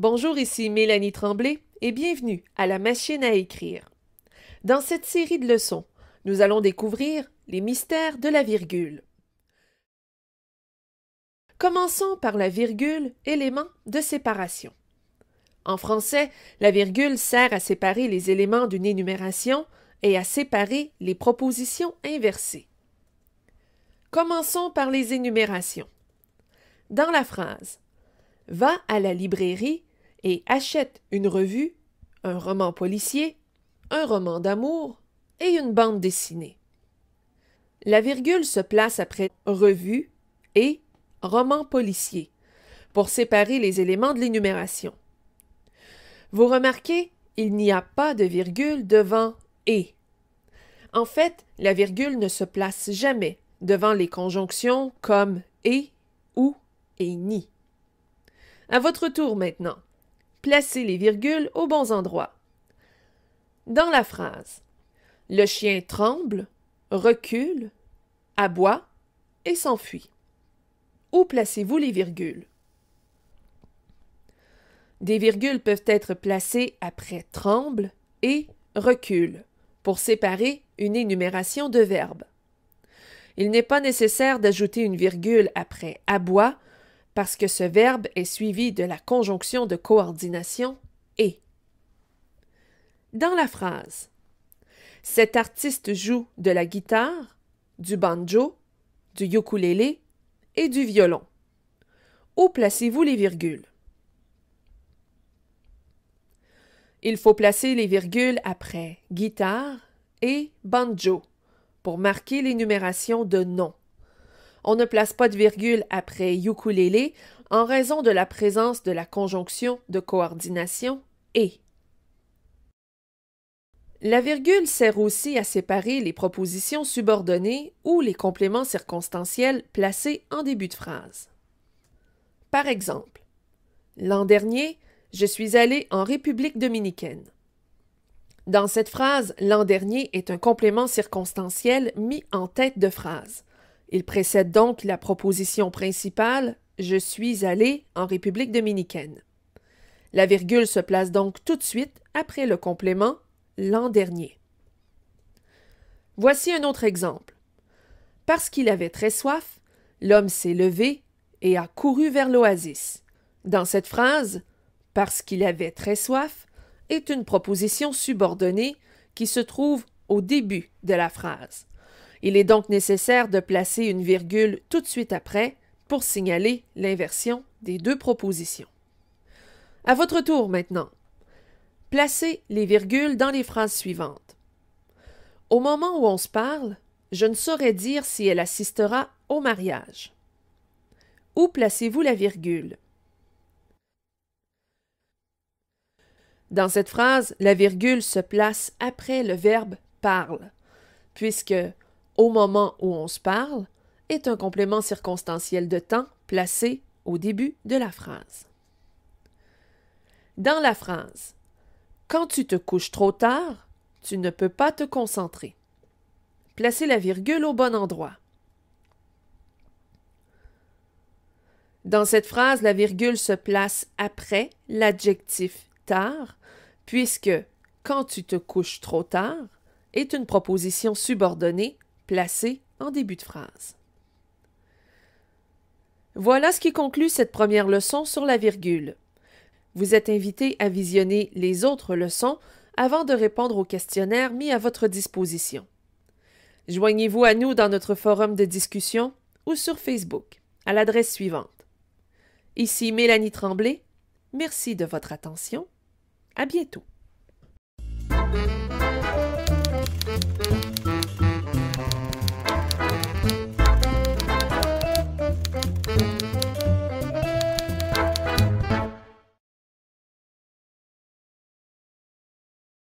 Bonjour, ici Mélanie Tremblay et bienvenue à la machine à écrire. Dans cette série de leçons, nous allons découvrir les mystères de la virgule. Commençons par la virgule, élément de séparation. En français, la virgule sert à séparer les éléments d'une énumération et à séparer les propositions inversées. Commençons par les énumérations. Dans la phrase « Va à la librairie et achète une revue, un roman policier, un roman d'amour et une bande dessinée ». La virgule se place après « revue » et « roman policier » pour séparer les éléments de l'énumération. Vous remarquez, il n'y a pas de virgule devant « et ». En fait, la virgule ne se place jamais devant les conjonctions comme « et », « ou » et « ni ». À votre tour maintenant. Placez les virgules aux bons endroits. Dans la phrase, le chien tremble, recule, aboie et s'enfuit. Où placez-vous les virgules? Des virgules peuvent être placées après tremble et recule pour séparer une énumération de verbes. Il n'est pas nécessaire d'ajouter une virgule après aboie parce que ce verbe est suivi de la conjonction de coordination « et ». Dans la phrase, cet artiste joue de la guitare, du banjo, du ukulélé et du violon. Où placez-vous les virgules? Il faut placer les virgules après guitare et banjo pour marquer l'énumération de noms. On ne place pas de virgule après ukulélé en raison de la présence de la conjonction de coordination « et ». La virgule sert aussi à séparer les propositions subordonnées ou les compléments circonstanciels placés en début de phrase. Par exemple, l'an dernier, je suis allé en République dominicaine. Dans cette phrase, l'an dernier est un complément circonstanciel mis en tête de phrase. Il précède donc la proposition principale « Je suis allé en République dominicaine ». La virgule se place donc tout de suite après le complément « l'an dernier ». Voici un autre exemple. Parce qu'il avait très soif, l'homme s'est levé et a couru vers l'oasis. Dans cette phrase, « parce qu'il avait très soif » est une proposition subordonnée qui se trouve au début de la phrase. Il est donc nécessaire de placer une virgule tout de suite après pour signaler l'inversion des deux propositions. À votre tour maintenant. Placez les virgules dans les phrases suivantes. Au moment où on se parle, je ne saurais dire si elle assistera au mariage. Où placez-vous la virgule? Dans cette phrase, la virgule se place après le verbe « parle », puisque « au moment où on se parle » est un complément circonstanciel de temps placé au début de la phrase. Dans la phrase « Quand tu te couches trop tard, tu ne peux pas te concentrer », placez la virgule au bon endroit. Dans cette phrase, la virgule se place après l'adjectif « tard », puisque « quand tu te couches trop tard » est une proposition subordonnée placée en début de phrase. Voilà ce qui conclut cette première leçon sur la virgule. Vous êtes invité à visionner les autres leçons avant de répondre aux questionnaires mis à votre disposition. Joignez-vous à nous dans notre forum de discussion ou sur Facebook à l'adresse suivante. Ici Mélanie Tremblay. Merci de votre attention. À bientôt.